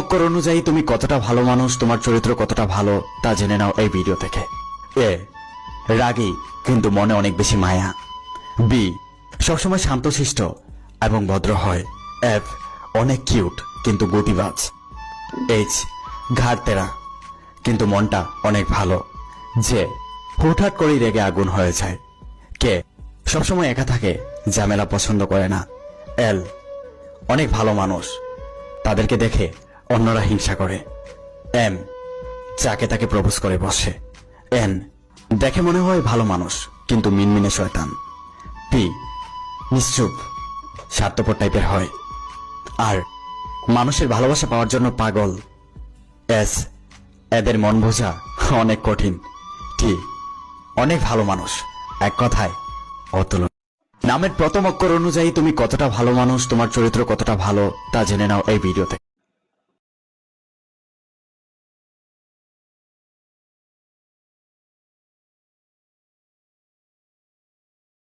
অক্ষর অনুযায়ী তুমি কতটা ভালো মানুষ, তোমার চরিত্র কতটা ভালো তা জেনে নাও এই ভিডিও থেকে। এ রাগী কিন্তু মনে অনেক বেশি মায়া। বি সবসময় শান্তশিষ্ট এবং ভদ্র হয়। এফ অনেক কিউট কিন্তু গতিবাজ। এইচ ঘাড় তেরা কিন্তু মনটা অনেক ভালো। যে হুটহাট করেই রেগে আগুন হয়ে যায়। কে সবসময় একা থাকে, ঝামেলা পছন্দ করে না। এল অনেক ভালো মানুষ, তাদেরকে দেখে অন্যরা হিংসা করে। এম যাকে তাকে প্রপোজ করে বসে। এন দেখে মনে হয় ভালো মানুষ কিন্তু মিনমিনে শয়তান। পি নিশ্চুপ স্বার্থপর টাইপের হয় আর মানুষের ভালোবাসা পাওয়ার জন্য পাগল। এস এদের মন বোঝা অনেক কঠিন। টি অনেক ভালো মানুষ, এক কথায় অতুলনীয়। নামের প্রথম অক্ষর অনুযায়ী তুমি কতটা ভালো মানুষ, তোমার চরিত্র কতটা ভালো তা জেনে নাও এই ভিডিওতে।